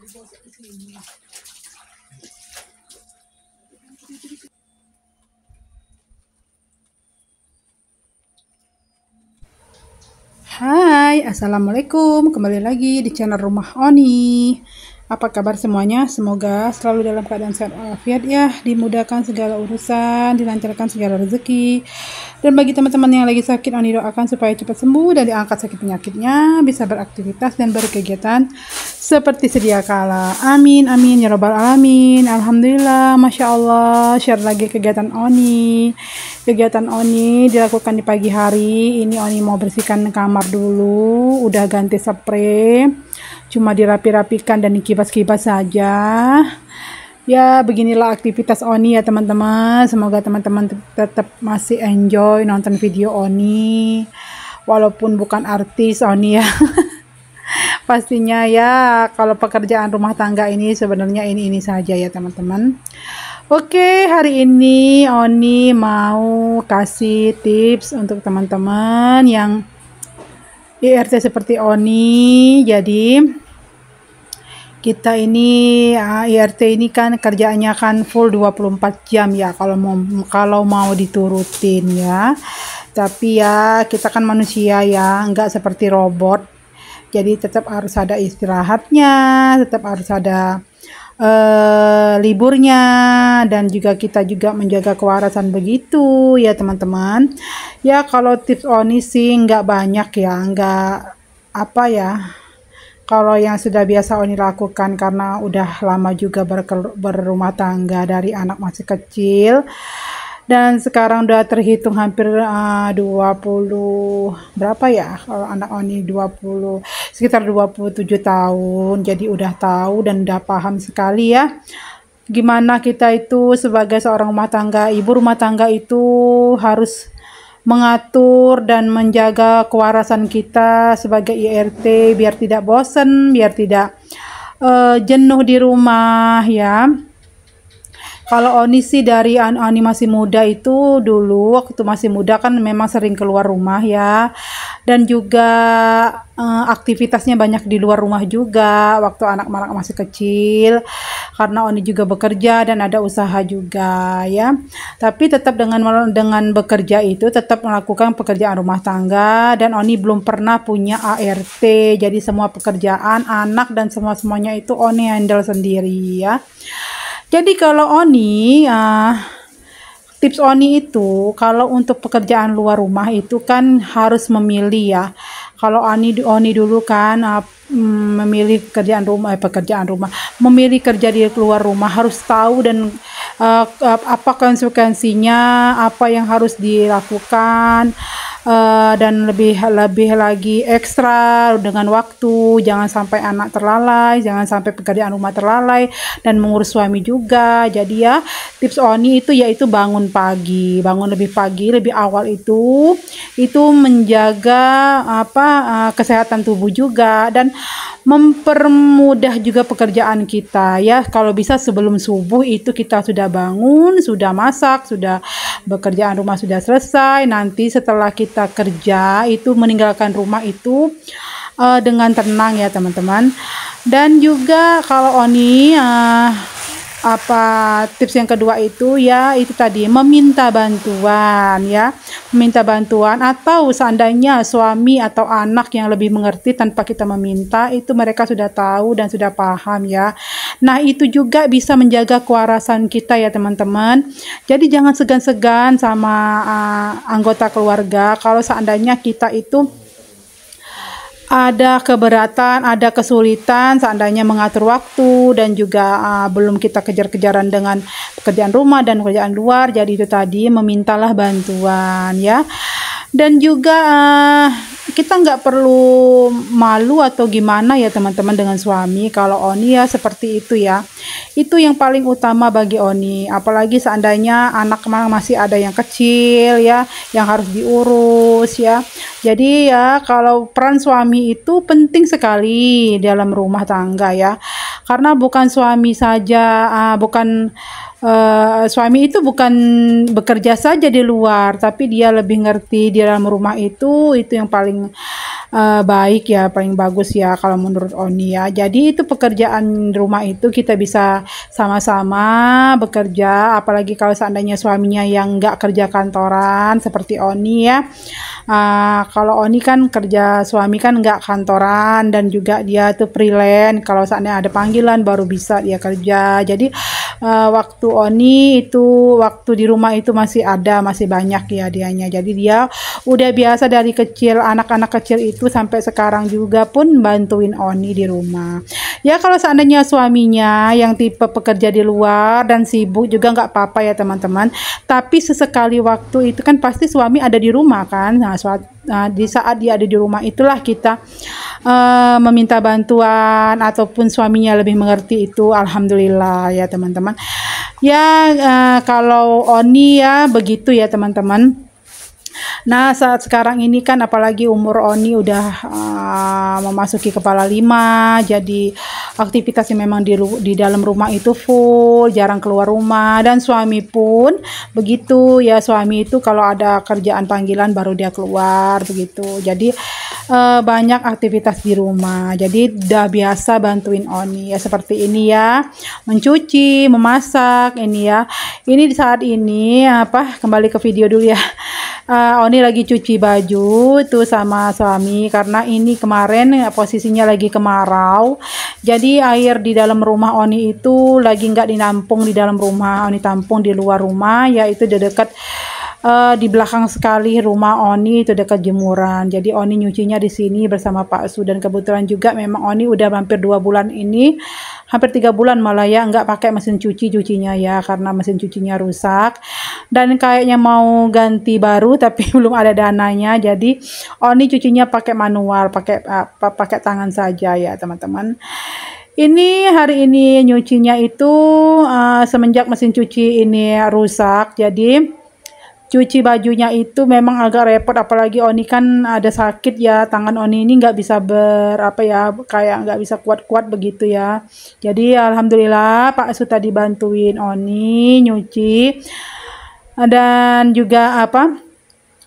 Hai, assalamualaikum. Kembali lagi di channel Rumah Oni. Apa kabar semuanya? Semoga selalu dalam keadaan sehat walafiat ya, dimudahkan segala urusan, dilancarkan segala rezeki. Dan bagi teman-teman yang lagi sakit, Oni doakan supaya cepat sembuh dan diangkat sakit penyakitnya, bisa beraktivitas dan berkegiatan seperti sedia kala. Amin, amin ya robbal alamin. Alhamdulillah, masya Allah. Share lagi kegiatan Oni. Kegiatan Oni dilakukan di pagi hari. Ini Oni mau bersihkan kamar dulu. Udah ganti spray. Cuma dirapi-rapikan dan dikibas-kibas saja. Ya, beginilah aktivitas Oni ya teman-teman. Semoga teman-teman tetap masih enjoy nonton video Oni. Walaupun bukan artis Oni ya. Pastinya ya, kalau pekerjaan rumah tangga ini sebenarnya ini saja ya teman-teman. Oke, hari ini Oni mau kasih tips untuk teman-teman yang IRT seperti Oni. Jadi kita ini IRT ini kan kerjaannya kan full 24 jam ya kalau mau diturutin ya. Tapi ya kita kan manusia ya, nggak seperti robot. Jadi tetap harus ada istirahatnya, tetap harus ada liburnya, dan juga kita juga menjaga kewarasan begitu ya teman-teman. Ya kalau tips Oni sih nggak banyak ya, nggak apa ya, kalau yang sudah biasa Oni lakukan karena udah lama juga berumah tangga dari anak masih kecil. Dan sekarang udah terhitung hampir 20 berapa ya, kalau anak Oni 20 sekitar 27 tahun. Jadi udah tahu dan udah paham sekali ya gimana kita itu sebagai seorang rumah tangga, ibu rumah tangga itu harus mengatur dan menjaga kewarasan kita sebagai IRT biar tidak bosen, biar tidak jenuh di rumah ya. Kalau Oni sih dari Oni masih muda itu, dulu waktu masih muda kan memang sering keluar rumah ya, dan juga aktivitasnya banyak di luar rumah juga waktu anak-anak masih kecil, karena Oni juga bekerja dan ada usaha juga ya. Tapi tetap dengan bekerja itu tetap melakukan pekerjaan rumah tangga, dan Oni belum pernah punya ART. Jadi semua pekerjaan anak dan semuanya itu Oni handle sendiri ya. Jadi kalau Oni, tips Oni itu kalau untuk pekerjaan luar rumah itu kan harus memilih ya. Kalau Oni dulu kan memilih pekerjaan rumah, memilih kerja di luar rumah harus tahu dan apa konsekuensinya, apa yang harus dilakukan. Dan lebih lagi ekstra dengan waktu, jangan sampai anak terlalai, jangan sampai pekerjaan rumah terlalai, dan mengurus suami juga. Jadi ya tips Oni itu yaitu bangun lebih pagi, lebih awal itu menjaga kesehatan tubuh juga, dan mempermudah juga pekerjaan kita ya. Kalau bisa sebelum subuh itu kita sudah bangun, sudah masak, sudah pekerjaan rumah sudah selesai. Nanti setelah kita kerja itu meninggalkan rumah itu dengan tenang ya teman-teman. Dan juga kalau Oni tips yang kedua itu ya itu tadi meminta bantuan ya, atau seandainya suami atau anak yang lebih mengerti tanpa kita meminta, itu mereka sudah tahu dan sudah paham ya. Nah itu juga bisa menjaga kewarasan kita ya teman-teman. Jadi jangan segan-segan sama anggota keluarga kalau seandainya kita itu ada keberatan, ada kesulitan seandainya mengatur waktu, dan juga belum kita kejar-kejaran dengan pekerjaan rumah dan pekerjaan luar. Jadi itu tadi memintalah bantuan ya. Dan juga kita nggak perlu malu atau gimana ya teman-teman dengan suami. Kalau Oni ya seperti itu ya, itu yang paling utama bagi Oni. Apalagi seandainya anak masih ada yang kecil ya, yang harus diurus ya. Jadi ya kalau peran suami itu penting sekali dalam rumah tangga ya, karena bukan suami saja, suami itu bukan bekerja saja di luar, tapi dia lebih ngerti di dalam rumah itu yang paling baik ya, paling bagus ya kalau menurut Oni ya. Jadi itu pekerjaan rumah itu kita bisa sama-sama bekerja, apalagi kalau seandainya suaminya yang nggak kerja kantoran seperti Oni ya. Kalau Oni kan kerja, suami kan nggak kantoran dan juga dia tuh freelance. Kalau seandainya ada panggilan baru bisa dia kerja. Jadi waktu Oni itu waktu di rumah itu masih ada, masih banyak ya dianya. Jadi dia udah biasa dari kecil, anak-anak kecil itu sampai sekarang juga pun bantuin Oni di rumah. Ya kalau seandainya suaminya yang tipe pekerja di luar dan sibuk juga nggak apa-apa ya teman-teman. Tapi sesekali waktu itu kan pasti suami ada di rumah kan. Nah, di saat dia ada di rumah itulah kita meminta bantuan ataupun suaminya lebih mengerti itu, alhamdulillah ya teman-teman. Ya kalau Oni ya begitu ya teman-teman. Nah, saat sekarang ini kan apalagi umur Oni udah memasuki kepala 5, jadi aktivitasnya memang di dalam rumah itu full, jarang keluar rumah, dan suami pun begitu ya. Suami itu kalau ada kerjaan panggilan baru dia keluar begitu. Jadi banyak aktivitas di rumah. Jadi udah biasa bantuin Oni ya seperti ini ya. Mencuci, memasak ini ya. Ini di saat ini kembali ke video dulu ya. Oni lagi cuci baju tuh sama suami karena ini kemarin posisinya lagi kemarau. Jadi air di dalam rumah Oni itu lagi nggak dinampung di dalam rumah, Oni tampung di luar rumah, yaitu di dekat di belakang sekali rumah Oni itu dekat jemuran. Jadi Oni nyucinya di sini bersama Pak Su, dan kebetulan juga memang Oni udah hampir 2 bulan ini, hampir 3 bulan malah ya, nggak pakai mesin cucinya ya karena mesin cucinya rusak dan kayaknya mau ganti baru tapi belum ada dananya. Jadi Oni cucinya pakai manual, pakai tangan saja ya teman-teman. Ini hari ini nyucinya itu semenjak mesin cuci ini rusak, jadi cuci bajunya itu memang agak repot, apalagi Oni kan ada sakit ya, tangan Oni ini nggak bisa kayak nggak bisa kuat-kuat begitu ya. Jadi alhamdulillah Pak Su tadi bantuin Oni nyuci, dan juga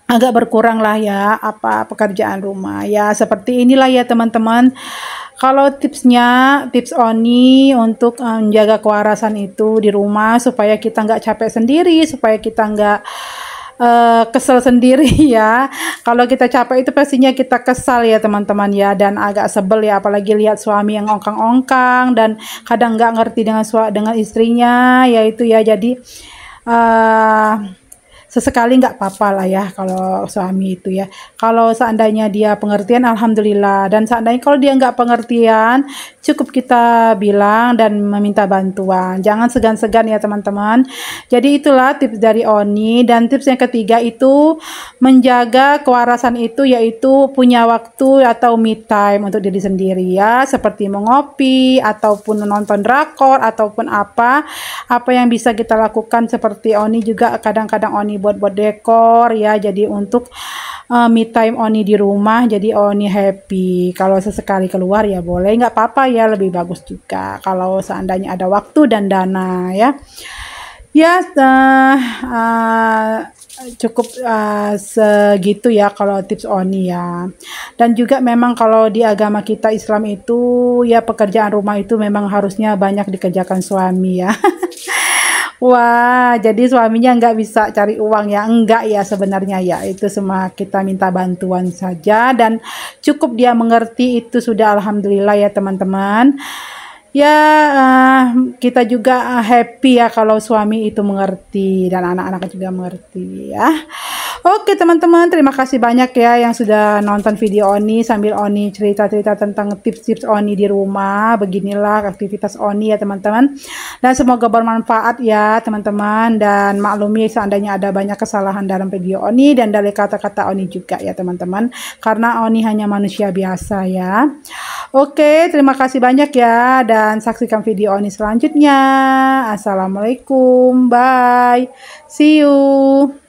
agak berkurang lah ya pekerjaan rumah ya. Seperti inilah ya teman-teman. Kalau tips Oni untuk menjaga kewarasan itu di rumah supaya kita nggak capek sendiri, supaya kita nggak kesel sendiri ya. Kalau kita capek itu pastinya kita kesal ya teman-teman ya, dan agak sebel ya, apalagi lihat suami yang ongkang-ongkang dan kadang nggak ngerti dengan istrinya yaitu ya. Jadi sesekali nggak apa-apa lah ya kalau suami itu ya. Kalau seandainya dia pengertian alhamdulillah, dan seandainya kalau dia nggak pengertian cukup kita bilang dan meminta bantuan, jangan segan-segan ya teman-teman. Jadi itulah tips dari Oni. Dan tips yang ketiga itu menjaga kewarasan itu yaitu punya waktu atau me time untuk diri sendiri ya, seperti mengopi ataupun menonton drakor ataupun apa yang bisa kita lakukan. Seperti Oni juga kadang-kadang Oni buat dekor ya, jadi untuk me time Oni di rumah, jadi Oni happy. Kalau sesekali keluar ya boleh, nggak apa-apa ya, lebih bagus juga kalau seandainya ada waktu dan dana ya. Ya cukup segitu ya kalau tips Oni ya. Dan juga memang kalau di agama kita Islam itu ya pekerjaan rumah itu memang harusnya banyak dikerjakan suami ya. Wah, jadi suaminya nggak bisa cari uang ya? Enggak ya sebenarnya ya, itu semua kita minta bantuan saja dan cukup dia mengerti itu sudah alhamdulillah ya teman-teman. Ya kita juga happy ya kalau suami itu mengerti dan anak-anak juga mengerti ya. Oke teman-teman, terima kasih banyak ya yang sudah nonton video Oni sambil Oni cerita-cerita tentang tips-tips Oni di rumah. Beginilah aktivitas Oni ya teman-teman. Dan semoga bermanfaat ya teman-teman. Dan maklumi seandainya ada banyak kesalahan dalam video Oni dan dari kata-kata Oni juga ya teman-teman. Karena Oni hanya manusia biasa ya. Oke, terima kasih banyak ya. Dan saksikan video Oni selanjutnya. Assalamualaikum, bye. See you.